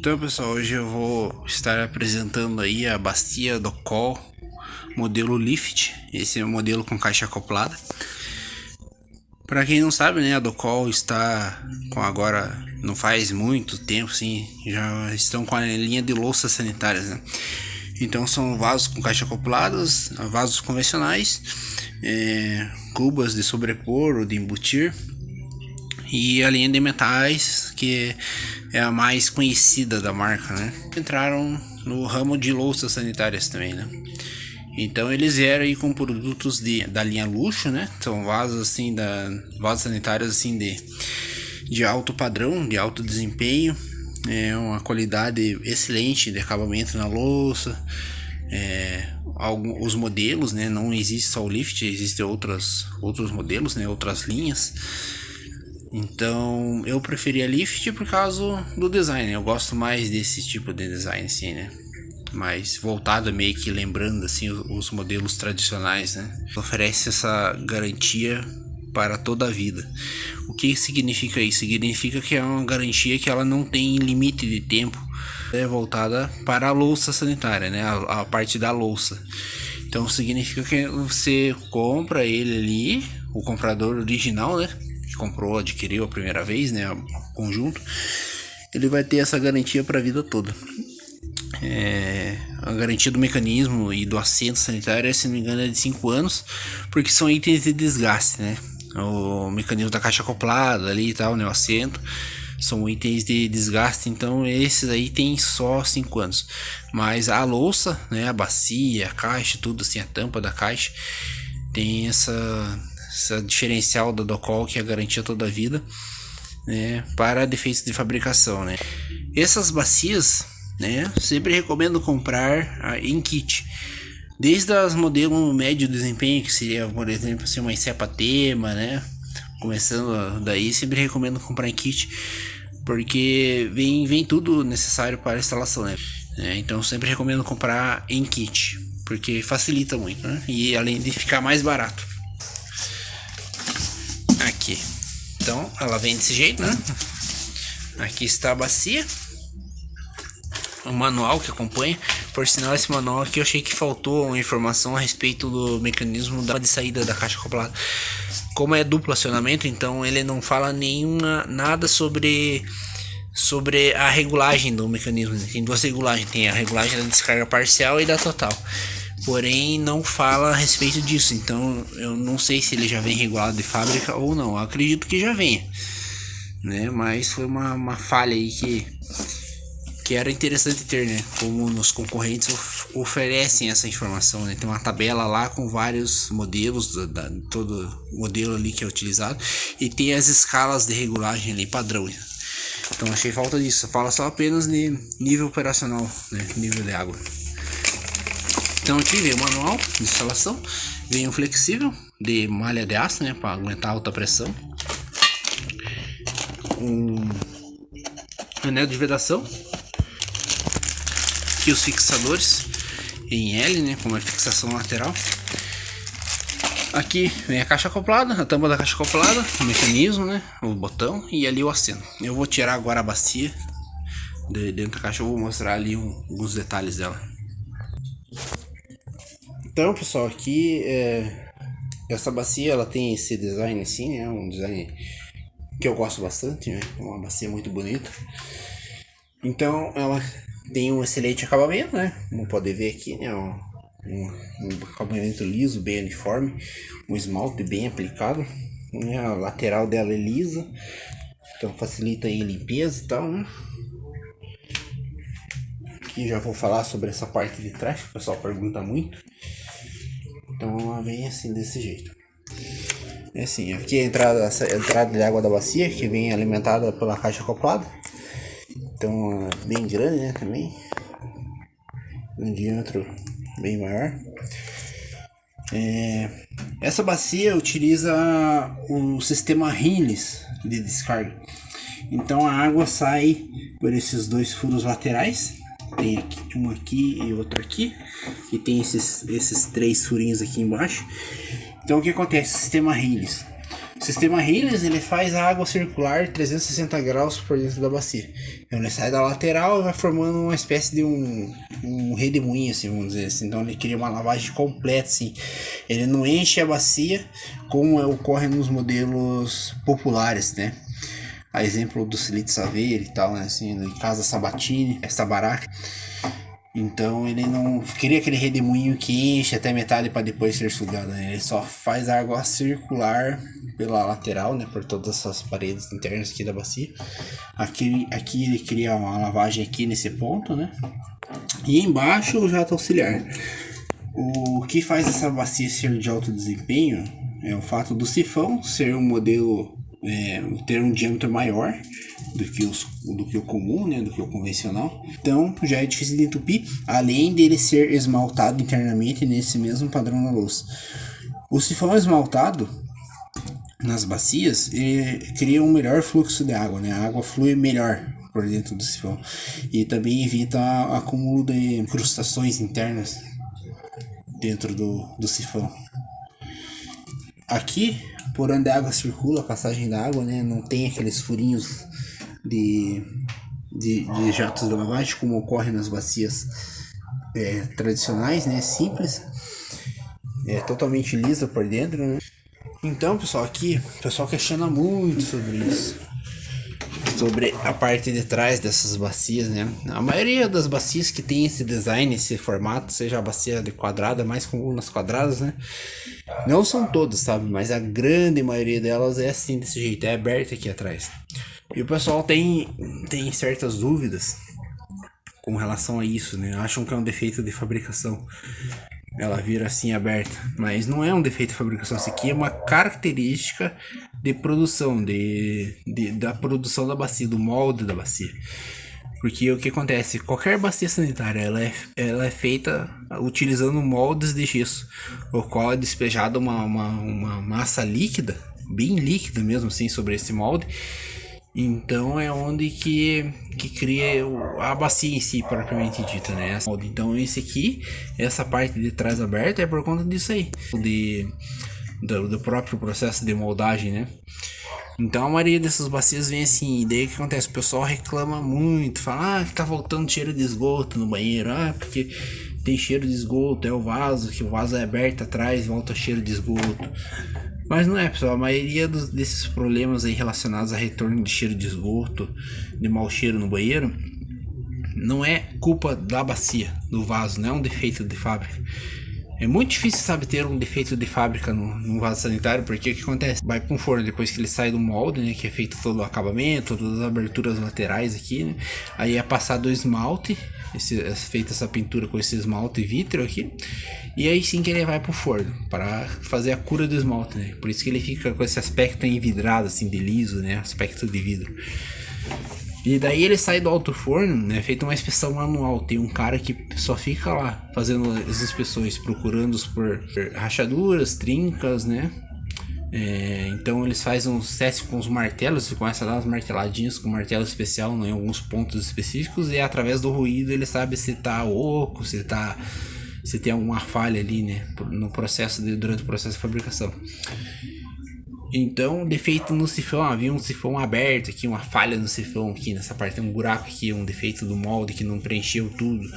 Então, pessoal, hoje eu vou estar apresentando aí a bacia Docol modelo Lift. Esse é o modelo com caixa acoplada. Para quem não sabe, né, a Docol está com agora, não faz muito tempo, sim, já estão com a linha de louças sanitárias, né? Então são vasos com caixa acopladas, vasos convencionais, cubas de sobrepor ou de embutir, e a linha de metais, que é a mais conhecida da marca, né? Entraram no ramo de louças sanitárias também, né? Então eles vieram aí com produtos da linha luxo, né? São vasos assim, vasos sanitários assim de alto padrão, de alto desempenho, uma qualidade excelente de acabamento na louça. Os modelos, né? Não existe só o Lift, existem outros modelos, né? Outras linhas. Então eu preferi a Lift por causa do design. Eu gosto mais desse tipo de design, assim, né? Mais voltado, meio que lembrando assim os modelos tradicionais, né? Oferece essa garantia para toda a vida. O que significa isso? Significa que é uma garantia que ela não tem limite de tempo, é voltada para a louça sanitária, né? A parte da louça. Então significa que você compra ele ali, o comprador original, né? Que comprou, adquiriu a primeira vez, né? O conjunto, ele vai ter essa garantia para a vida toda. A garantia do mecanismo e do assento sanitário, se não me engano, é de 5 anos, porque são itens de desgaste, né? O mecanismo da caixa acoplada ali e tal, né? O assento são itens de desgaste, então esses aí tem só 5 anos. Mas a louça, né? A bacia, a caixa, tudo assim, a tampa da caixa tem essa diferencial da Docol, que é a garantia toda a vida, né? Para defeitos de fabricação, né? Essas bacias, né, sempre recomendo comprar em kit, desde as modelos médio desempenho, que seria, por exemplo, assim, uma Insepa Tema, né, começando daí, sempre recomendo comprar em kit, porque vem tudo necessário para a instalação, né? Então sempre recomendo comprar em kit, porque facilita muito, né? E além de ficar mais barato. Aqui, então ela vem desse jeito, né? Aqui está a bacia, o manual que acompanha. Por sinal, esse manual aqui eu achei que faltou uma informação a respeito do mecanismo de saída da caixa acoplada. Como é duplo acionamento, então ele não fala nada sobre a regulagem do mecanismo. Tem duas regulagens, tem a regulagem da descarga parcial e da total, porém não fala a respeito disso. Então eu não sei se ele já vem regulado de fábrica ou não. Eu acredito que já venha, né? Mas foi uma falha aí que era interessante ter, né? Como nos concorrentes oferecem essa informação, né? Tem uma tabela lá com vários modelos, todo modelo ali que é utilizado, e tem as escalas de regulagem ali padrão. Então achei falta disso. Fala só apenas de nível operacional, né? Nível de água. Então aqui vem o manual de instalação, vem um flexível de malha de aço, né? Para aguentar alta pressão, um anel de vedação, aqui os fixadores em L, né, como é fixação lateral. Aqui vem a caixa acoplada, a tampa da caixa acoplada, o mecanismo, né, o botão, e ali o assento. Eu vou tirar agora a bacia de dentro da caixa, eu vou mostrar ali alguns detalhes dela. Então, pessoal, aqui essa bacia ela tem esse design assim, né, um design que eu gosto bastante, né, uma bacia muito bonita. Então ela tem um excelente acabamento, né? Como pode ver aqui, né? Um acabamento liso, bem uniforme, um esmalte bem aplicado, né? A lateral dela é lisa, então facilita aí a limpeza e tal, né? Aqui já vou falar sobre essa parte de trás, que o pessoal pergunta muito. Então ela vem assim, desse jeito. É assim, aqui a entrada de água da bacia, que vem alimentada pela caixa acoplada. Então bem grande, né, também, um diâmetro bem maior. Essa bacia utiliza o sistema Rinlis de descarga. Então a água sai por esses dois furos laterais, tem aqui, um aqui e outro aqui, e tem esses 3 furinhos aqui embaixo. Então o que acontece? O sistema Rinlis O sistema Hillis, ele faz a água circular 360 graus por dentro da bacia. Então ele sai da lateral e vai formando uma espécie de um redemoinho, assim, vamos dizer assim. Então ele cria uma lavagem completa, assim. Ele não enche a bacia como ocorre nos modelos populares, né? A exemplo do Silite Saveiro e tal, né? Assim, de Casa Sabatini, essa baraca. Então ele não cria aquele redemoinho que enche até metade para depois ser sugado, né? Ele só faz a água circular pela lateral, né? Por todas essas paredes internas aqui da bacia. Aqui ele cria uma lavagem aqui nesse ponto, né? E embaixo o jato auxiliar. O que faz essa bacia ser de alto desempenho é o fato do sifão ser um modelo, ter um diâmetro maior do que o comum, né, do que o convencional. Então já é difícil de entupir, além dele ser esmaltado internamente nesse mesmo padrão da louça. O sifão esmaltado nas bacias cria um melhor fluxo de água, né? A água flui melhor por dentro do sifão e também evita acúmulo de incrustações internas dentro do sifão. Aqui, por onde a água circula, a passagem da água, né, não tem aqueles furinhos de jatos de lavagem como ocorre nas bacias tradicionais, né, simples. É totalmente lisa por dentro, né? Então, pessoal, aqui o pessoal questiona muito sobre isso, sobre a parte de trás dessas bacias, né? A maioria das bacias que tem esse design, esse formato, seja a bacia de quadrada, mais comum nas quadradas, né? Não são todas, sabe? Mas a grande maioria delas é assim, desse jeito, é aberta aqui atrás. E o pessoal tem certas dúvidas com relação a isso, né? Acham que é um defeito de fabricação. Ela vira assim aberta, mas não é um defeito de fabricação, isso aqui é uma característica de produção, da produção da bacia, do molde da bacia. Porque o que acontece, qualquer bacia sanitária, ela é feita utilizando moldes de gesso, o qual é despejada uma massa líquida, bem líquida mesmo assim, sobre esse molde. Então é onde que cria a bacia em si, propriamente dita, né? Então esse aqui, essa parte de trás aberta é por conta disso aí, do próprio processo de moldagem, né? Então a maioria dessas bacias vem assim, e daí o que acontece? O pessoal reclama muito, fala que tá voltando cheiro de esgoto no banheiro, porque tem cheiro de esgoto, é o vaso, que o vaso é aberto atrás, volta cheiro de esgoto. Mas não é, pessoal, a maioria desses problemas aí relacionados a retorno de cheiro de esgoto, de mau cheiro no banheiro, não é culpa da bacia, do vaso, não é um defeito de fábrica. É muito difícil, sabe, ter um defeito de fábrica no vaso sanitário, porque o que acontece? Vai para um forno depois que ele sai do molde, né, que é feito todo o acabamento, todas as aberturas laterais aqui, né, aí é passado o esmalte, feita essa pintura com esse esmalte vítreo aqui, e aí sim que ele vai pro forno para fazer a cura do esmalte, né? Por isso que ele fica com esse aspecto envidrado, assim, de liso, né? Aspecto de vidro. E daí ele sai do alto forno, né? Feita uma inspeção manual. Tem um cara que só fica lá fazendo as inspeções, procurando-os por rachaduras, trincas, né? Então eles fazem uns testes com os martelos, você começa a dar umas marteladinhas com martelo especial em alguns pontos específicos, e através do ruído ele sabe se tá oco, se tem alguma falha ali, né, no processo durante o processo de fabricação. Então, defeito no sifão, havia um sifão aberto aqui, uma falha no sifão aqui, nessa parte tem um buraco aqui, um defeito do molde que não preencheu tudo.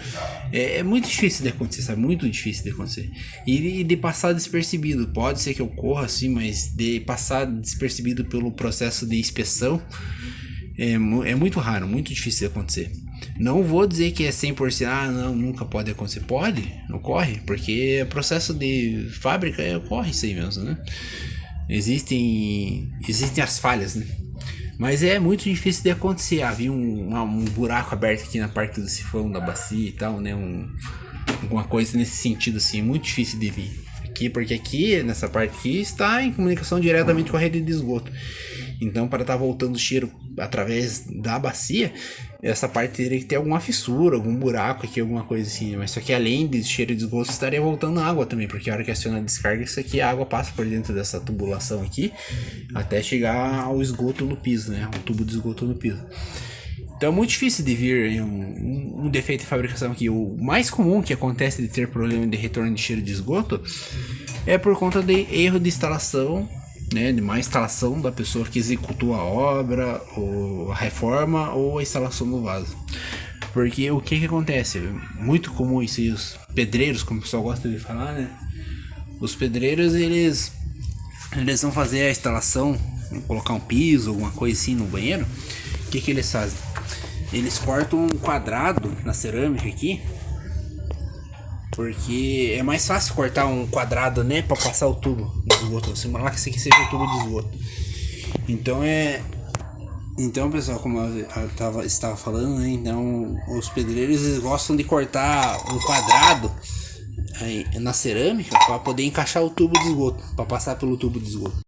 É muito difícil de acontecer, sabe? Muito difícil de acontecer. E de passar despercebido, pode ser que ocorra assim, mas de passar despercebido pelo processo de inspeção, é muito raro, muito difícil de acontecer. Não vou dizer que é 100%, não, nunca pode acontecer. Pode, ocorre, porque processo de fábrica ocorre isso aí mesmo, né? Existem as falhas, né? Mas é muito difícil de acontecer. Havia um buraco aberto aqui na parte do sifão da bacia e tal, né? Alguma coisa nesse sentido, assim, muito difícil de vir. Porque aqui, nessa parte aqui, está em comunicação diretamente com a rede de esgoto. Então, para estar voltando o cheiro através da bacia, essa parte teria que ter alguma fissura, algum buraco aqui, alguma coisa assim. Mas só que além de cheiro de esgoto, estaria voltando água também, porque a hora que aciona a descarga, isso aqui, a água passa por dentro dessa tubulação aqui, até chegar ao esgoto no piso, né? O tubo de esgoto no piso. Então é muito difícil de vir um defeito de fabricação aqui. O mais comum que acontece de ter problema de retorno de cheiro de esgoto é por conta de erro de instalação né, de má instalação da pessoa que executou a obra, ou a reforma, ou a instalação do vaso. Porque o que acontece? Muito comum isso aí, os pedreiros, como o pessoal gosta de falar, né? Os pedreiros, eles vão fazer a instalação, vão colocar um piso, alguma coisa assim no banheiro. O que eles fazem? Eles cortam um quadrado na cerâmica aqui, porque é mais fácil cortar um quadrado, né, para passar o tubo de esgoto. Simular que esse aqui seja o tubo de esgoto. Então, pessoal, como eu estava falando, né, então os pedreiros, eles gostam de cortar um quadrado aí na cerâmica para poder encaixar o tubo de esgoto, para passar pelo tubo de esgoto.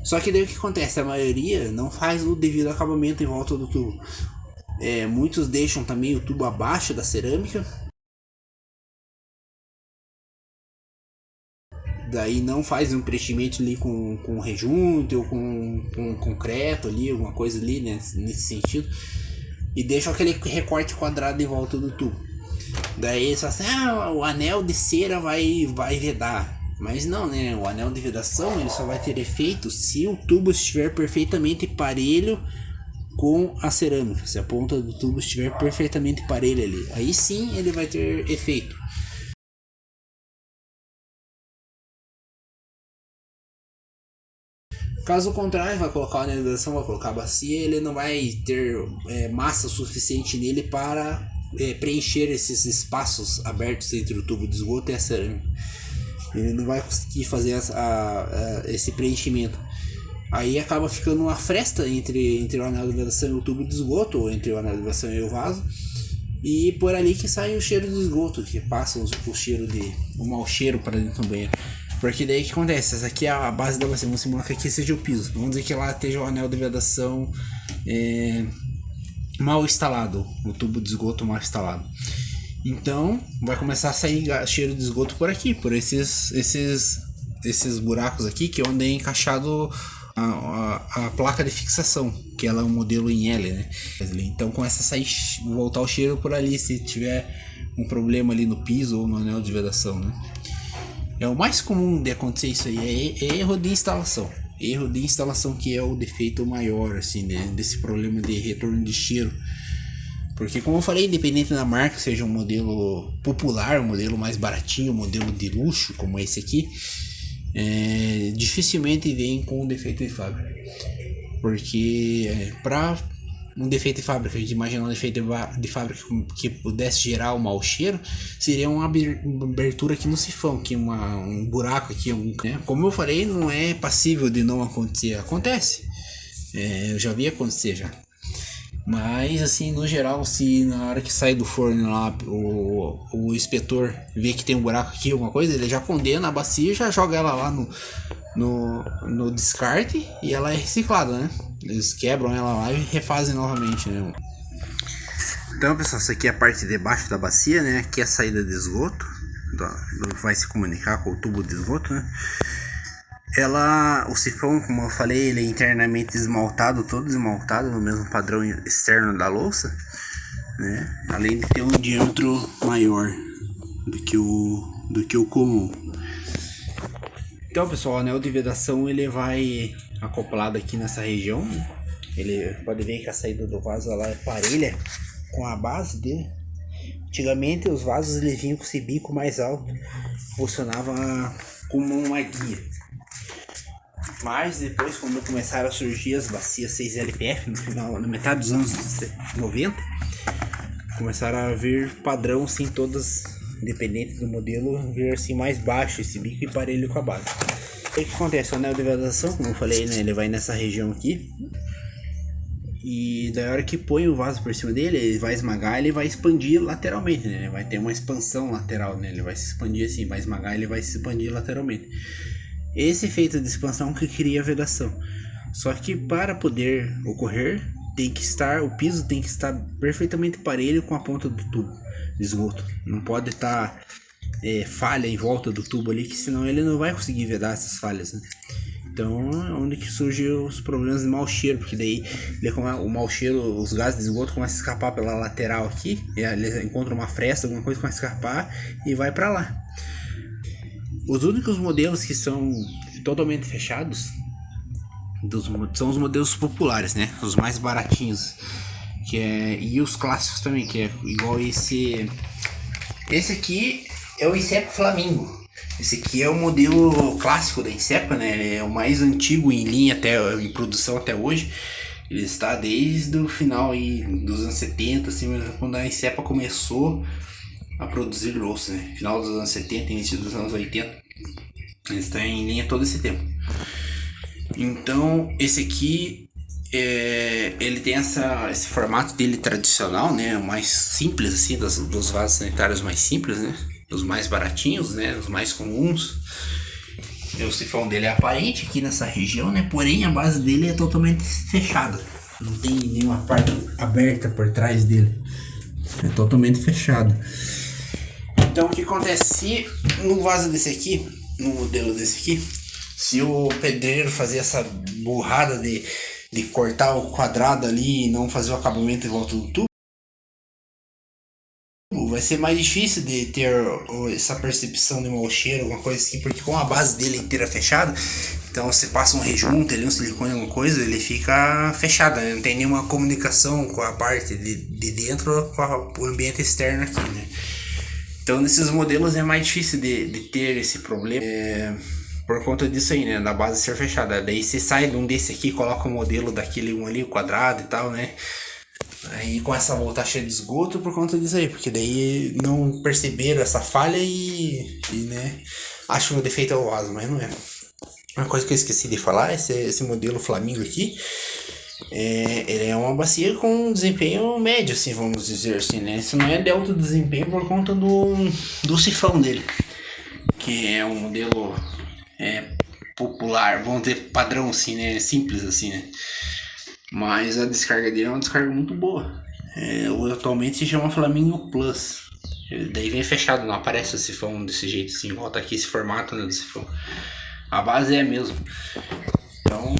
Só que daí o que acontece? A maioria não faz o devido acabamento em volta do tubo. Muitos deixam também o tubo abaixo da cerâmica. Daí não faz um preenchimento ali com rejunte ou com concreto ali, alguma coisa ali, né, nesse sentido. E deixa aquele recorte quadrado em volta do tubo. Daí eles falam assim, o anel de cera vai vedar. Mas não, né? O anel de vedação ele só vai ter efeito se o tubo estiver perfeitamente parelho com a cerâmica. Se a ponta do tubo estiver perfeitamente parelha ali, aí sim ele vai ter efeito. Caso contrário, vai colocar o anel de vedação, vai colocar a bacia, ele não vai ter massa suficiente nele para preencher esses espaços abertos entre o tubo de esgoto e a cerâmica. Ele não vai conseguir fazer esse preenchimento. Aí acaba ficando uma fresta entre o anel de vedação e o tubo de esgoto, ou entre o anel de vedação e o vaso. E por ali que sai o cheiro de esgoto, que passa o mau cheiro para dentro do banheiro. Porque daí o que acontece? Essa aqui é a base da bacia. Vamos simular que aqui seja o piso. Vamos dizer que lá esteja o anel de vedação mal instalado, o tubo de esgoto mal instalado. Então vai começar a sair cheiro de esgoto por aqui, por esses buracos aqui, que é onde é encaixado a placa de fixação, que ela é um modelo em L, né? Então começa a sair, voltar o cheiro por ali, se tiver um problema ali no piso ou no anel de vedação, né? O mais comum de acontecer isso aí é erro de instalação. Erro de instalação que é o defeito maior, assim, né? Desse problema de retorno de cheiro. Porque, como eu falei, independente da marca, seja um modelo popular, um modelo mais baratinho, um modelo de luxo, como esse aqui, dificilmente vem com defeito de fábrica. Porque, para um defeito de fábrica, a gente imagina um defeito de fábrica que pudesse gerar um mau cheiro, seria uma abertura aqui no sifão, que um buraco aqui, né? Como eu falei, não é passível de não acontecer. Acontece. Eu já vi acontecer já. Mas, assim, no geral, se na hora que sai do forno lá, o inspetor vê que tem um buraco aqui, alguma coisa, ele já condena a bacia e já joga ela lá no descarte e ela é reciclada, né? Eles quebram ela lá e refazem novamente, né? Então, pessoal, essa aqui é a parte de baixo da bacia, né? Aqui é a saída de esgoto, vai se comunicar com o tubo de esgoto, né? O sifão, como eu falei, ele é internamente esmaltado, todo esmaltado no mesmo padrão externo da louça, né? Além de ter um diâmetro maior do que o comum. Então, pessoal, o anel de vedação ele vai acoplado aqui nessa região, né? Ele pode ver que a saída do vaso ela é parelha com a base dele. Antigamente os vasos eles vinham com esse bico mais alto, funcionava como uma guia. Mas depois, quando começaram a surgir as bacias 6LPF na metade dos anos 90, começaram a vir padrão assim, todas independente do modelo, vir assim mais baixo esse bico e parelho com a base. O que acontece? O anel de vedação, como eu falei, né, ele vai nessa região aqui. E da hora que põe o vaso por cima dele, ele vai esmagar, ele vai expandir lateralmente, né? Ele vai ter uma expansão lateral, né? Ele vai se expandir assim, vai esmagar, ele vai se expandir lateralmente. Esse efeito de expansão que cria a vedação. Só que para poder ocorrer, o piso tem que estar perfeitamente parelho com a ponta do tubo de esgoto. Não pode estar falha em volta do tubo ali, que senão ele não vai conseguir vedar essas falhas, né? Então é onde que surgem os problemas de mau cheiro, porque daí o mau cheiro, os gases de esgoto começam a escapar pela lateral aqui, e ele encontra uma fresta, alguma coisa, começa a escapar e vai para lá. Os únicos modelos que são totalmente fechados são os modelos populares, né? Os mais baratinhos, e os clássicos também, que é igual esse. Esse aqui é o Insepa Flamingo. Esse aqui é o modelo clássico da Insepa, né? Ele é o mais antigo em linha, em produção até hoje. Ele está desde o final aí dos anos 70, assim, quando a Insepa começou a produzir louça, né? Final dos anos 70, início dos anos 80. Ele está em linha todo esse tempo. Então, esse aqui, ele tem esse formato dele tradicional, né? O mais simples, assim, dos vasos sanitários mais simples, né? Os mais baratinhos, né? Os mais comuns. O sifão dele é aparente aqui nessa região, né? Porém, a base dele é totalmente fechada. Não tem nenhuma parte aberta por trás dele. É totalmente fechado. Então, o que acontece? Se no vaso desse aqui, no modelo desse aqui, se o pedreiro fazer essa burrada de cortar o quadrado ali e não fazer o acabamento em volta do tubo, vai ser mais difícil de ter essa percepção de mau cheiro, alguma coisa assim, porque com a base dele inteira fechada, então você passa um rejunte ali, um silicone, alguma coisa, ele fica fechado, né? Não tem nenhuma comunicação com a parte de dentro com o ambiente externo aqui, né? Então nesses modelos é mais difícil de ter esse problema, por conta disso aí, né, da base ser fechada. Daí você sai de um desse aqui, coloca o modelo daquele um ali, o quadrado e tal, né? Aí começa a voltar cheio de esgoto por conta disso aí, porque daí não perceberam essa falha e né, acham que o defeito é o vaso, mas não é. Uma coisa que eu esqueci de falar, esse modelo Flamingo aqui, ele é uma bacia com desempenho médio, assim, vamos dizer assim, né? Isso não é de alto desempenho por conta do sifão dele, que é um modelo popular, vamos dizer padrão, assim, né? Simples, assim, né? Mas a descarga dele é uma descarga muito boa. Atualmente se chama Flamingo Plus. Daí vem fechado, não aparece o sifão desse jeito assim, volta aqui esse formato, né, do sifão. A base é a mesma. Então,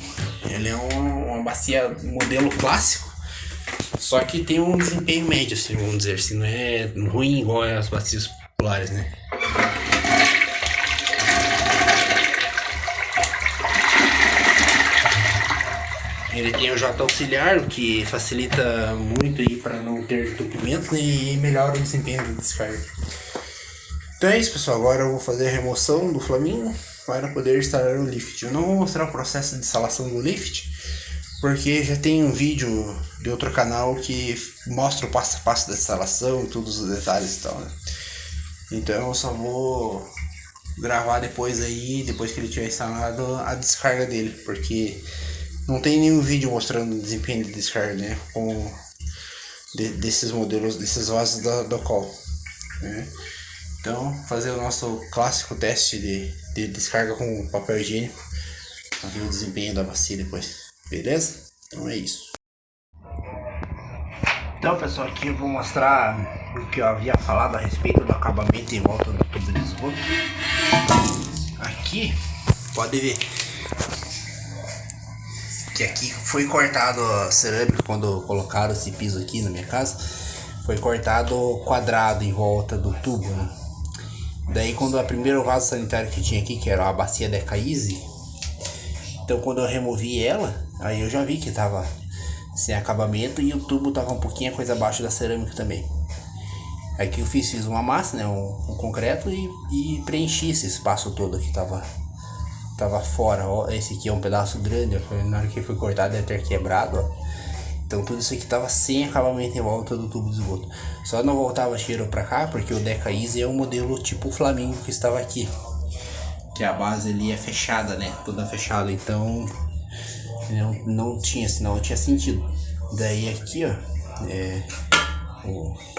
ele é uma bacia modelo clássico, só que tem um desempenho médio, assim, vamos dizer assim, não é ruim igual as bacias populares, né? Ele tem o J auxiliar, o que facilita muito aí para não ter entupimento, né, e melhora o desempenho da descarga. Então é isso, pessoal. Agora eu vou fazer a remoção do Flamingo para poder instalar o lift. Eu não vou mostrar o processo de instalação do lift, porque já tem um vídeo de outro canal que mostra o passo a passo da instalação, todos os detalhes e tal, né? Então eu só vou gravar depois que ele tiver instalado, a descarga dele, porque não tem nenhum vídeo mostrando o desempenho de descarga, né, desses modelos, desses vasos da Call, né? Então, fazer o nosso clássico teste de descarga com papel higiênico, para ver o desempenho da bacia depois, beleza? Então é isso. Então, pessoal, aqui eu vou mostrar o que eu havia falado a respeito do acabamento em volta do tubo de esgoto. Aqui, pode ver que aqui foi cortado a cerâmica quando colocaram esse piso aqui na minha casa. Foi cortado quadrado em volta do tubo, né? Daí quando a primeiro vaso sanitário que tinha aqui, que era a bacia Deca Easy, então quando eu removi ela, aí eu já vi que tava sem acabamento e o tubo tava um pouquinho a coisa abaixo da cerâmica também. Aí que eu fiz uma massa, né, um concreto e preenchi esse espaço todo que tava fora. Ó, esse aqui é um pedaço grande, ó, na hora que foi cortado deve ter quebrado, ó. Então tudo isso aqui tava sem acabamento em volta do tubo de esgoto. Só não voltava cheiro pra cá porque o Deca Easy é um modelo tipo Flamingo que estava aqui, que a base ali é fechada, né, toda fechada, então não tinha sentido. Daí aqui, ó,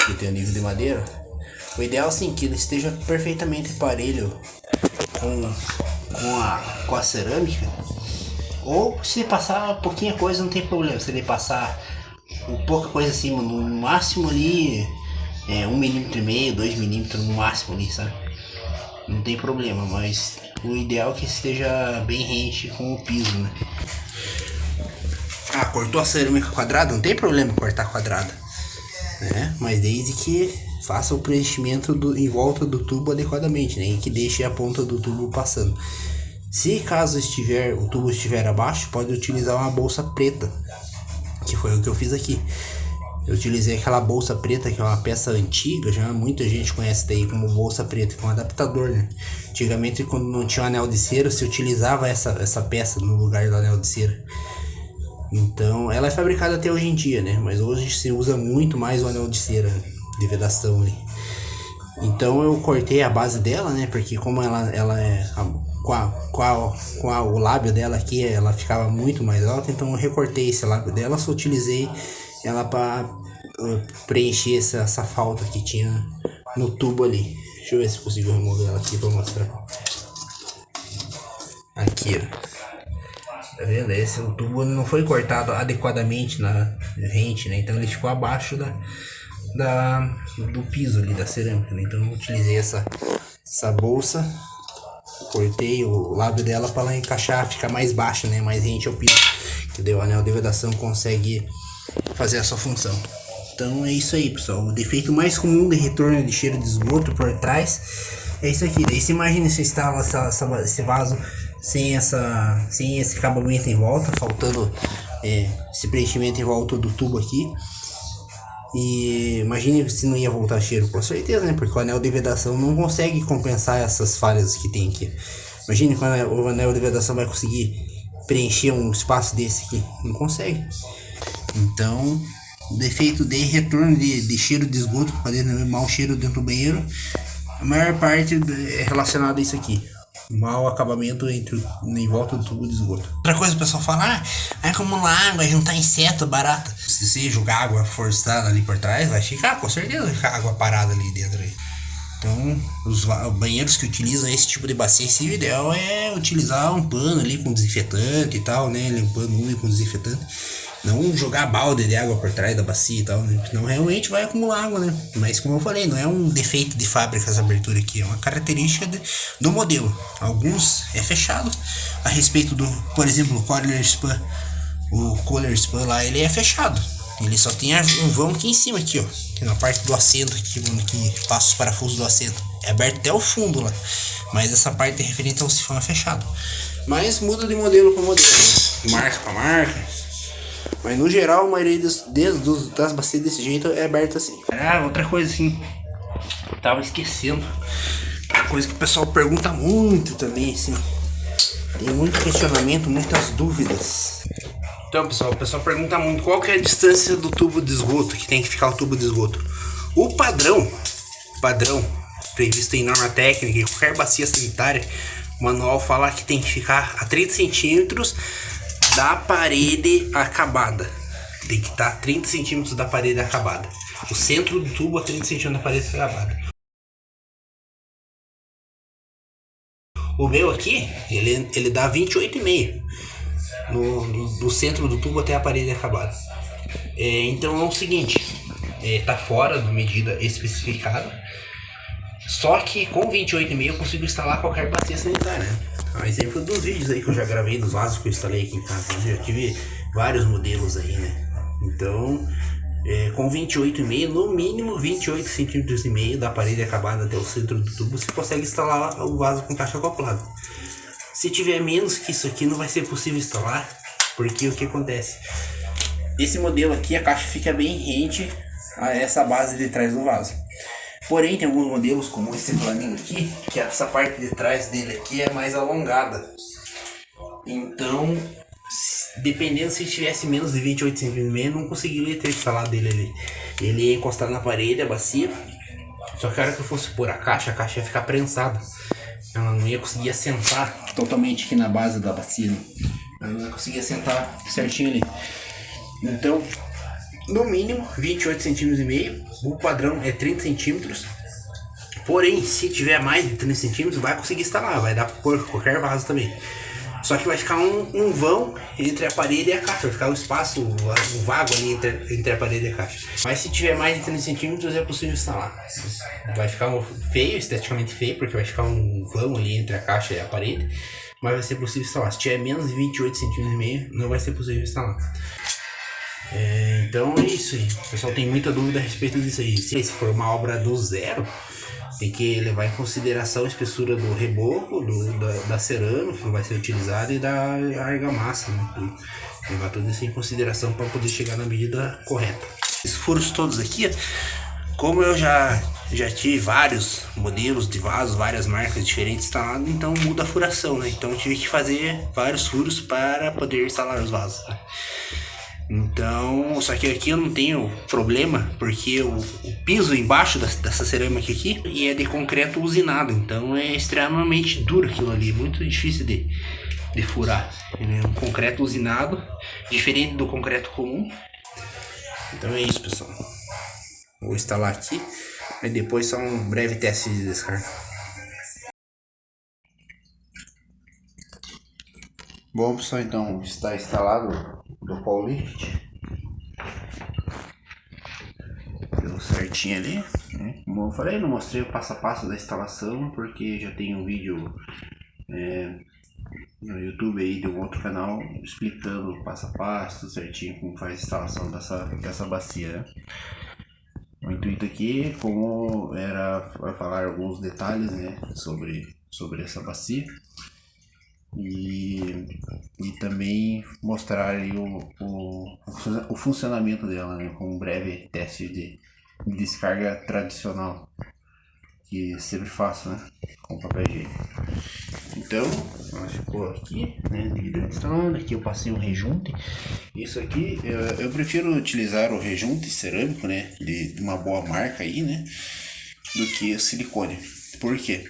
que tem o nível de madeira, o ideal assim que ele esteja perfeitamente parelho com a cerâmica. Ou se passar pouquinha coisa não tem problema, se ele passar pouca coisa acima, no máximo ali 1,5 mm, 2 mm no máximo ali, sabe? Não tem problema, mas O ideal é que esteja bem rente com o piso, né? Ah, cortou a cerâmica quadrada? Não tem problema cortar quadrada, né? Mas desde que faça o preenchimento em volta do tubo adequadamente, né? E que deixe a ponta do tubo passando. Se caso o tubo estiver abaixo, pode utilizar uma bolsa preta, que foi o que eu fiz aqui. Eu utilizei aquela bolsa preta, que é uma peça antiga, já muita gente conhece daí como bolsa preta, que é um adaptador, né? Antigamente, quando não tinha um anel de cera, se utilizava essa peça no lugar do anel de cera. Então, ela é fabricada até hoje em dia, né? Mas hoje se usa muito mais o anel de cera, de vedação ali. Então, eu cortei a base dela, né? Porque como ela é... o lábio dela aqui, ela ficava muito mais alta, então eu recortei esse lábio dela, só utilizei ela para preencher essa falta que tinha no tubo ali. Deixa eu ver se eu consigo remover ela aqui para mostrar. Aqui, ó. Tá vendo? Esse o tubo não foi cortado adequadamente na rente, né? Então ele ficou abaixo do piso ali da cerâmica, né? Então eu utilizei essa bolsa, cortei o lábio dela para ela encaixar, ficar mais baixa, né? Mais rente ao piso, que daí o anel de vedação consegue fazer essa função. Então é isso aí, pessoal. O defeito mais comum de retorno de cheiro de esgoto por trás é isso aqui. Daí você imagina se instala esse vaso sem esse acabamento em volta, faltando esse preenchimento em volta do tubo aqui. E imagine se não ia voltar cheiro, com certeza, né? Porque o anel de vedação não consegue compensar essas falhas que tem aqui. Imagine quando o anel de vedação vai conseguir preencher um espaço desse aqui. Não consegue. Então, defeito de retorno de cheiro de esgoto, podendo mau cheiro dentro do banheiro, a maior parte é relacionada a isso aqui. Mau acabamento em volta do tubo de esgoto. Outra coisa o pessoal fala, vai acumular água, juntar inseto, barata. Se você jogar água forçada ali por trás, vai ficar, com certeza vai ficar água parada ali dentro aí. Então, os banheiros que utilizam esse tipo de bacia, o ideal é utilizar um pano ali com desinfetante e tal, né? Limpando úmido com desinfetante. Não jogar balde de água por trás da bacia e tal, né? Senão realmente vai acumular água, né? Mas como eu falei, não é um defeito de fábrica essa abertura aqui, é uma característica do modelo. Alguns é fechado, a respeito do, por exemplo, o Kohler Span lá, ele é fechado. Ele só tem um vão aqui em cima, aqui, ó, aqui na parte do assento, aqui que passa os parafusos do assento. É aberto até o fundo lá, mas essa parte referente ao sifão é fechado. Mas muda de modelo para modelo, né? Marca para marca. Mas no geral, a maioria das bacias desse jeito é aberta assim. Outra coisa assim, tava esquecendo. Uma coisa que o pessoal pergunta muito também, assim. Tem muito questionamento, muitas dúvidas. Então, pessoal, o pessoal pergunta muito qual que é a distância do tubo de esgoto, que tem que ficar o tubo de esgoto. O padrão previsto em norma técnica, em qualquer bacia sanitária, o manual fala que tem que ficar a 30 centímetros da parede acabada. Tem que estar a 30 centímetros da parede acabada. O centro do tubo a 30 centímetros da parede acabada. O meu aqui, ele dá 28,5 do centro do tubo até a parede acabada. Então é o seguinte, tá fora da medida especificada. Só que com 28,5 eu consigo instalar qualquer bacia sanitária, né? Um exemplo dos vídeos aí que eu já gravei, dos vasos que eu instalei aqui em casa. Eu já tive vários modelos aí, né? Então, com 28,5, no mínimo 28 centímetros e meio da parede acabada até o centro do tubo, você consegue instalar o vaso com caixa acoplada. Se tiver menos que isso aqui, não vai ser possível instalar, porque o que acontece? Esse modelo aqui, a caixa fica bem rente a essa base de trás do vaso. Porém, tem alguns modelos, como esse Flamingo aqui, que essa parte de trás dele aqui é mais alongada. Então, dependendo se tivesse menos de 28 cm, não conseguiria ter instalado ele ali. Ele ia encostar na parede, a bacia. Só que a hora que eu fosse pôr a caixa ia ficar prensada. Ela não ia conseguir assentar totalmente aqui na base da bacia, né? Ela não ia conseguir assentar certinho ali. Então, no mínimo 28 cm e meio, o padrão é 30 cm. Porém, se tiver mais de 30 cm, vai conseguir instalar, vai dar para pôr qualquer vaso também. Só que vai ficar um vão entre a parede e a caixa, vai ficar um espaço, um vago ali entre a parede e a caixa. Mas se tiver mais de 30 centímetros é possível instalar. Vai ficar feio, esteticamente feio, porque vai ficar um vão ali entre a caixa e a parede, mas vai ser possível instalar. Se tiver menos de 28 centímetros e meio, não vai ser possível instalar. Então é isso aí. O pessoal tem muita dúvida a respeito disso aí. Se for uma obra do zero, tem que levar em consideração a espessura do reboco, da cerâmica que vai ser utilizada e da argamassa, né? Levar tudo isso em consideração para poder chegar na medida correta. Esses furos todos aqui, ó, como eu já tive vários modelos de vasos, várias marcas diferentes instaladas, então muda a furação, né? Então eu tive que fazer vários furos para poder instalar os vasos, né? Então, só que aqui eu não tenho problema, porque o piso embaixo dessa cerâmica aqui e é de concreto usinado, então é extremamente duro aquilo ali, muito difícil de furar. É um concreto usinado, diferente do concreto comum. Então é isso, pessoal. Vou instalar aqui, aí depois só um breve teste de descarga. Bom, pessoal, então está instalado do Paulift. Deu certinho ali, né? Como eu falei, não mostrei o passo a passo da instalação porque já tem um vídeo no YouTube aí de um outro canal explicando o passo a passo, tudo certinho, como faz a instalação dessa bacia, né? O intuito aqui, como era falar alguns detalhes, né, sobre essa bacia. E também mostrar aí o funcionamento dela, né, com um breve teste de descarga tradicional, que sempre faço, né, com papel higiênico. Então, ela ficou aqui, né, dividida instalada. Aqui eu passei um rejunte. Isso aqui, eu prefiro utilizar o rejunte cerâmico, né, de uma boa marca aí, né, do que o silicone. Por quê?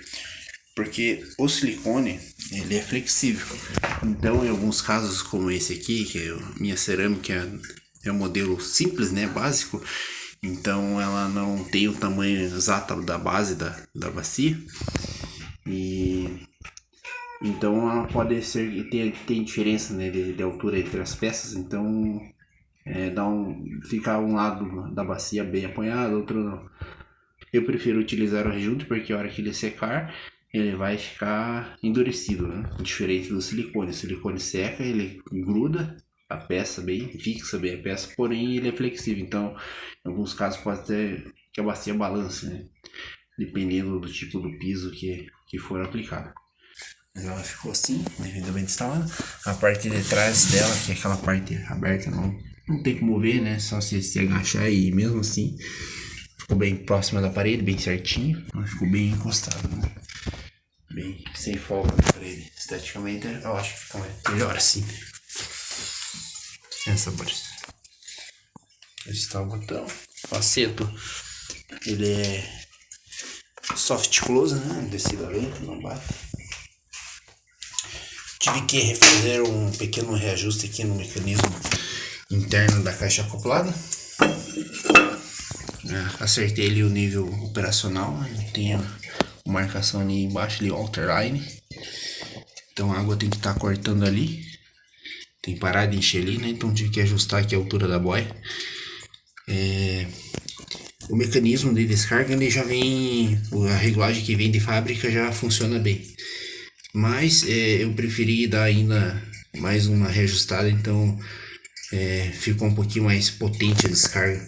Porque o silicone, ele é flexível. Então, em alguns casos como esse aqui, que é minha cerâmica é um modelo simples, né, básico, então ela não tem o tamanho exato da base da bacia, e então ela pode ser, tem diferença, né, de altura entre as peças, então fica um lado da bacia bem apoiado, outro não. Eu prefiro utilizar o rejunte porque a hora que ele secar, ele vai ficar endurecido, né? Diferente do silicone. O silicone seca, ele gruda a peça bem, fixa bem a peça, porém ele é flexível. Então, em alguns casos pode ter que a bacia balance, né? Dependendo do tipo do piso que for aplicado. Mas ela ficou assim, devidamente instalada. A parte de trás dela, que é aquela parte aberta, não tem como ver, né? Só se agachar, e mesmo assim ficou bem próxima da parede, bem certinho. Ela ficou bem encostada, né? Bem sem folga na parede. Esteticamente eu acho que fica melhor assim. Sem sabores. Esse está o botão. O assento, ele é soft close, né? Descida lenta, não bate. Tive que refazer um pequeno reajuste aqui no mecanismo interno da caixa acoplada. Acertei ali o nível operacional, tem a marcação ali embaixo, ali, Waterline. Então a água tem que estar cortando ali, tem que parar de encher ali, né? Então tive que ajustar aqui a altura da boia. O mecanismo de descarga, ele já vem, a regulagem que vem de fábrica já funciona bem, mas eu preferi dar ainda mais uma reajustada, então ficou um pouquinho mais potente a descarga.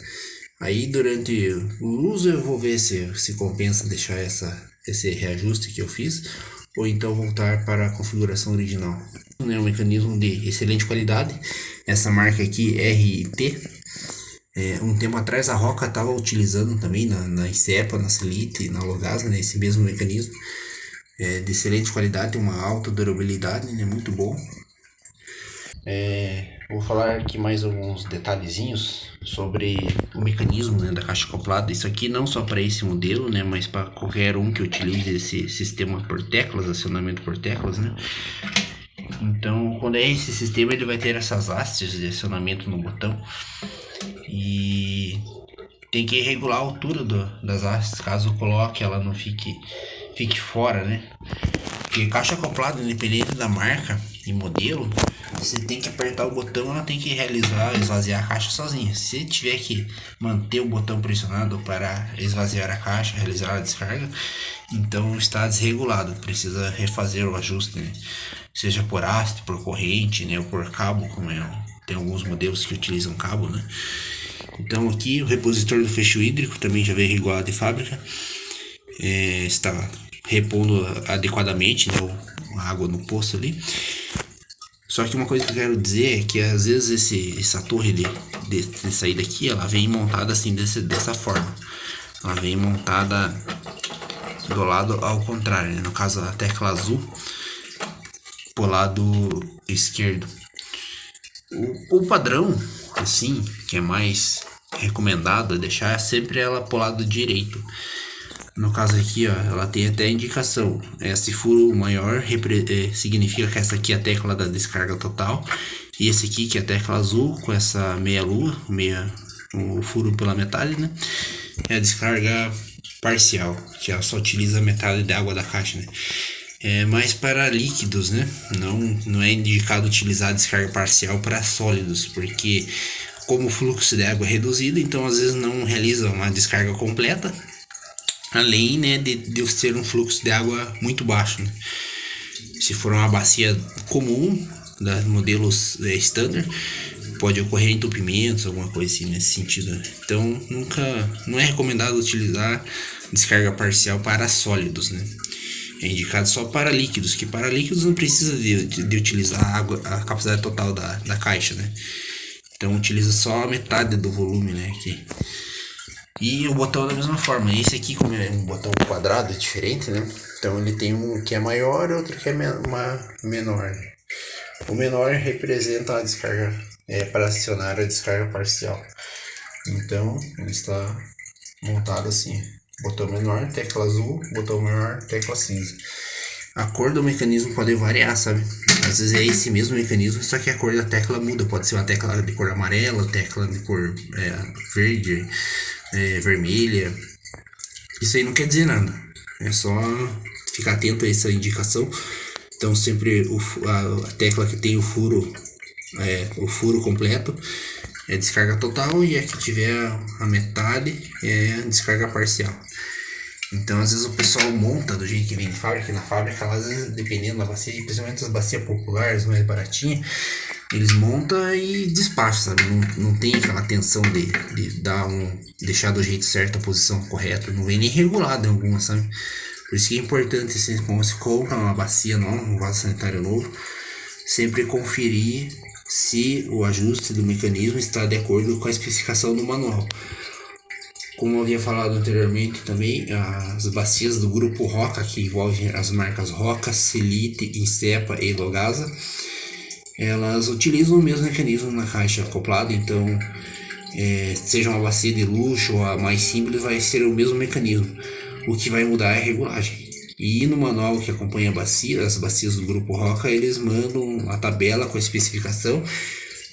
Aí durante o uso eu vou ver se compensa deixar esse reajuste que eu fiz, ou então voltar para a configuração original. É um mecanismo de excelente qualidade, essa marca aqui RT. Um tempo atrás a Roca estava utilizando também na Insepa, na Selite, na Logasa, né, esse mesmo mecanismo. De excelente qualidade, tem uma alta durabilidade, né, muito bom. Vou falar aqui mais alguns detalhezinhos sobre o mecanismo, né, da caixa acoplada. Isso aqui não só para esse modelo, né, mas para qualquer um que utilize esse sistema por teclas, acionamento por teclas, né. Então, quando é esse sistema, ele vai ter essas hastes de acionamento no botão e tem que regular a altura das hastes, caso coloque ela não fique fora, né. Porque caixa acoplada, independente da marca, em modelo, você tem que apertar o botão, ela tem que esvaziar a caixa sozinha. Se tiver que manter o botão pressionado para esvaziar a caixa, realizar a descarga, então está desregulado, precisa refazer o ajuste, né? Seja por haste, por corrente, né, ou por cabo, como tem alguns modelos que utilizam cabo, né? Então aqui o repositor do fecho hídrico também já veio regulado de fábrica, está repondo adequadamente, né, a água no poço ali. Só que uma coisa que eu quero dizer é que às vezes essa torre de saída aqui, ela vem montada assim dessa forma. Ela vem montada do lado ao contrário, né? No caso a tecla azul pro lado esquerdo. O padrão, assim, que é mais recomendado é deixar sempre ela pro lado direito. No caso aqui, ó, ela tem até indicação. Esse furo maior significa que essa aqui é a tecla da descarga total. E esse aqui, que é a tecla azul, com essa meia lua, o furo pela metade, né? É a descarga parcial, que ela só utiliza metade da água da caixa, né? É mais para líquidos, né? Não é indicado utilizar a descarga parcial para sólidos, porque como o fluxo de água é reduzido, então às vezes não realiza uma descarga completa. Além, né, de ser um fluxo de água muito baixo, né? Se for uma bacia comum, dos modelos standard, pode ocorrer entupimentos, alguma coisa assim nesse sentido, né? Então, não é recomendado utilizar descarga parcial para sólidos, né? É indicado só para líquidos, que para líquidos não precisa de utilizar a capacidade total da caixa, né? Então, utiliza só a metade do volume, né, aqui. E o botão da mesma forma. Esse aqui, como é um botão quadrado, é diferente, né? Então ele tem um que é maior e outro que é menor. O menor representa a descarga, para acionar a descarga parcial. Então ele está montado assim: botão menor, tecla azul, botão maior, tecla cinza. A cor do mecanismo pode variar, sabe? Às vezes é esse mesmo mecanismo, só que a cor da tecla muda. Pode ser uma tecla de cor amarela, tecla de cor verde, vermelha. Isso aí não quer dizer nada. É só ficar atento a essa indicação. Então sempre a tecla que tem o furo completo é descarga total, e a que tiver a metade é descarga parcial. Então às vezes o pessoal monta do jeito que vem de fábrica, que na fábrica, às vezes, dependendo da bacia, principalmente as bacias populares mais baratinhas, eles montam e despacham, sabe? Não tem aquela atenção de deixar do jeito certo a posição correta. Não vem nem regulado em algumas, sabe? Por isso que é importante, assim, quando você compra uma bacia nova, um vaso sanitário novo, sempre conferir se o ajuste do mecanismo está de acordo com a especificação do manual. Como eu havia falado anteriormente também, as bacias do grupo Roca, que envolvem as marcas Roca, Celite, Insepa e Logasa, elas utilizam o mesmo mecanismo na caixa acoplada. Então, seja uma bacia de luxo ou a mais simples, vai ser o mesmo mecanismo. O que vai mudar é a regulagem. E no manual que acompanha as bacias do grupo Roca, eles mandam a tabela com a especificação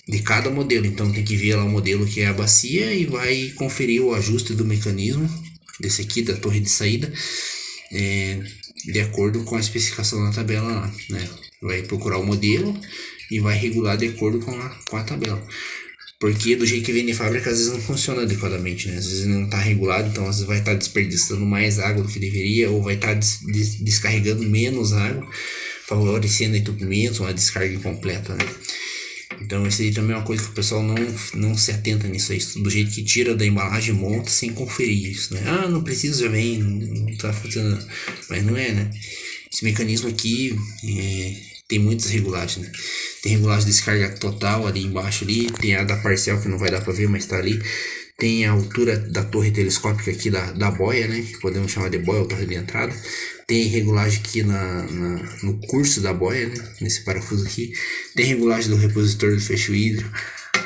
de cada modelo. Então tem que ver lá o modelo que é a bacia e vai conferir o ajuste do mecanismo desse aqui, da torre de saída, de acordo com a especificação na tabela lá, né? Vai procurar o modelo e vai regular de acordo com a tabela. Porque do jeito que vem de fábrica, às vezes não funciona adequadamente, né? Às vezes não está regulado, então às vezes vai estar desperdiçando mais água do que deveria, ou vai estar descarregando menos água, favorecendo entupimento, uma descarga incompleta, né? Então isso aí também é uma coisa que o pessoal não se atenta nisso aí, do jeito que tira da embalagem, monta sem conferir isso, né? Ah, não precisa, já vem, não tá funcionando. Mas não é, né? Esse mecanismo aqui tem muitas regulagens, né? Tem regulagem de descarga total ali embaixo ali, tem a da parcial que não vai dar para ver, mas tá ali. Tem a altura da torre telescópica aqui da boia, né? Que podemos chamar de boia ou torre de entrada. Tem regulagem aqui no curso da boia, né? Nesse parafuso aqui. Tem regulagem do repositor do fecho hídrico.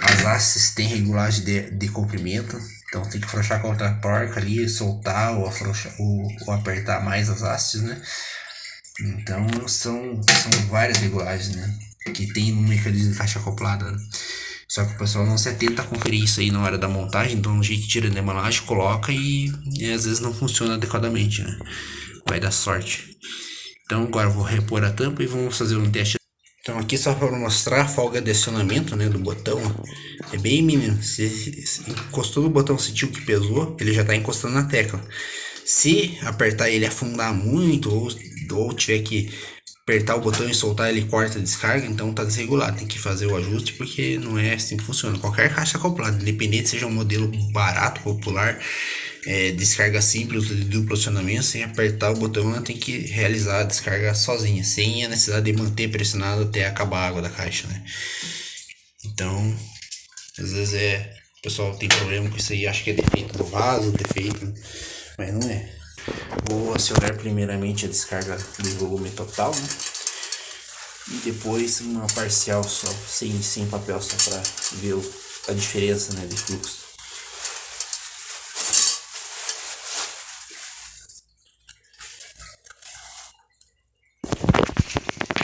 As hastes tem regulagem de comprimento. Então tem que afrouxar com a outra porca ali, soltar ou afrouxar ou apertar mais as hastes, né? Então são várias regulagens, né? Que tem no mecanismo de caixa acoplada, né? Só que o pessoal não se atenta a conferir isso aí na hora da montagem. Então a gente tira da embalagem, coloca e às vezes não funciona adequadamente, né? Vai dar sorte. Então agora eu vou repor a tampa e vamos fazer um teste. Então aqui só para mostrar a folga de acionamento, né, do botão, ó. É bem mínimo. Se encostou no botão, sentiu que pesou, ele já está encostando na tecla. Se apertar ele afundar muito ou tiver que apertar o botão e soltar, ele corta a descarga, então tá desregulado. Tem que fazer o ajuste porque não é assim que funciona. Qualquer caixa acoplada, independente seja um modelo barato, popular, descarga simples de duplo acionamento, sem apertar o botão, ela tem que realizar a descarga sozinha, sem a necessidade de manter pressionado até acabar a água da caixa, né? Então, às vezes o pessoal tem problema com isso aí, acha que é defeito do vaso, defeito, mas não é. Vou acionar primeiramente a descarga do volume total, né? E depois uma parcial só, sem papel, só para ver a diferença, né, de fluxo.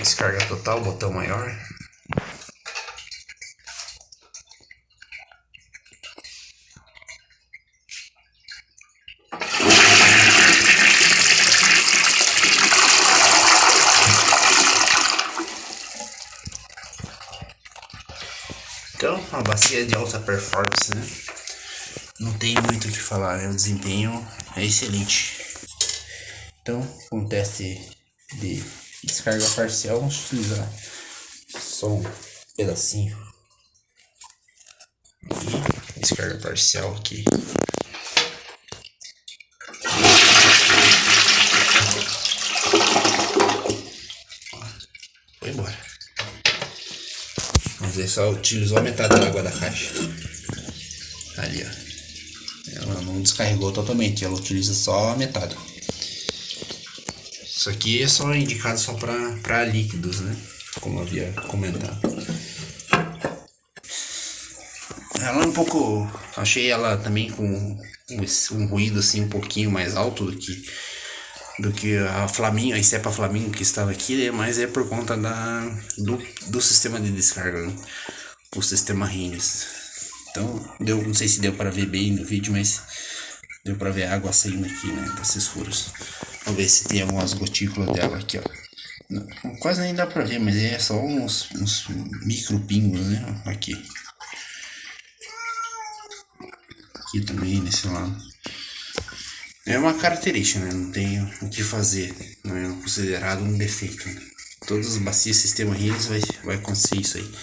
Descarga total, botão maior. Então, uma bacia de alta performance, né? Não tem muito o que falar, né? O desempenho é excelente. Então, um teste de descarga parcial, vamos utilizar só um pedacinho. E descarga parcial aqui. Foi embora. Vamos ver, só utilizou a metade da água da caixa. Ali, ó. Ela não descarregou totalmente, ela utiliza só a metade. Isso aqui é só indicado só para líquidos, né? Como eu havia comentado. Ela é um pouco... Achei ela também com um ruído assim um pouquinho mais alto do que a Flamingo, a Estepa Flamingo que estava aqui, né? Mas é por conta do sistema de descarga, né? O sistema Rines. Então, não sei se deu para ver bem no vídeo, mas deu para ver a água saindo aqui, né, desses furos. Vamos ver se tem algumas gotículas dela aqui, ó. Não, quase nem dá para ver, mas é só uns micro pingos, né, aqui. Aqui também, nesse lado. É uma característica, né, não tem o que fazer, não é considerado um defeito, né? Todas as bacias sistema Rines vai acontecer isso aí.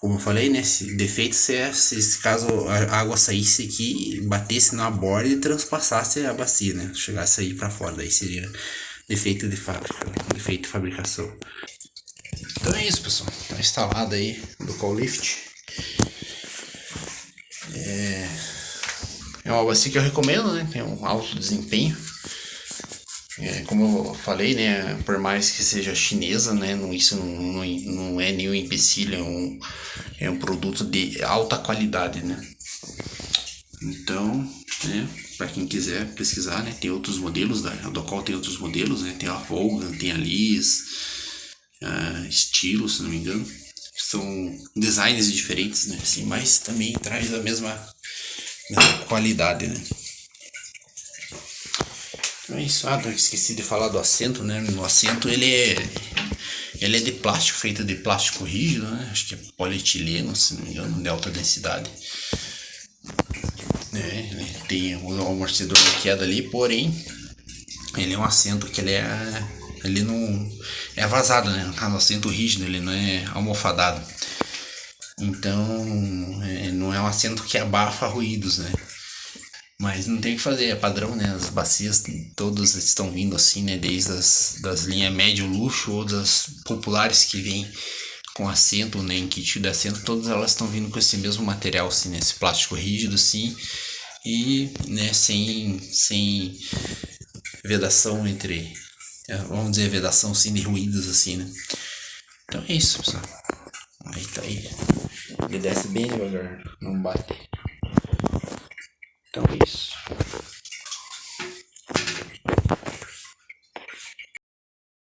Como eu falei, né? Defeito se caso a água saísse aqui, batesse na borda e transpassasse a bacia, né? Chegasse aí para fora, daí seria defeito de fábrica, né? Defeito de fabricação. Então é isso, pessoal. Tá instalado aí do Call Lift. É uma bacia que eu recomendo, né? Tem um alto desempenho. Como eu falei, né? Por mais que seja chinesa, né? Isso não é nenhum empecilho, é um produto de alta qualidade, né? Então, né? Para quem quiser pesquisar, né? Tem outros modelos, a Docol tem outros modelos, né? Tem a Volga, tem a Liz, Estilo, se não me engano. São designs diferentes, né? Assim, mas também traz a mesma qualidade, né? Então é isso. Esqueci de falar do assento, né? O assento ele é de plástico, feito de plástico rígido, né? Acho que é polietileno, se não me engano, de alta densidade. Ele tem o amortecedor de queda ali, porém ele é um assento que ele não é vazado, né? No assento rígido, ele não é almofadado. Então não é um assento que abafa ruídos, né? Mas não tem o que fazer, é padrão, né? As bacias todas estão vindo assim, né? Desde das linhas médio luxo ou das populares que vêm com assento, né? Em kit de assento, todas elas estão vindo com esse mesmo material, assim, né? Esse plástico rígido, assim. E, né? Sem vedação vamos dizer, vedação, sim, de ruídos, assim, né? Então é isso, pessoal. Aí tá aí. Ele desce bem devagar, não bate. Então é isso.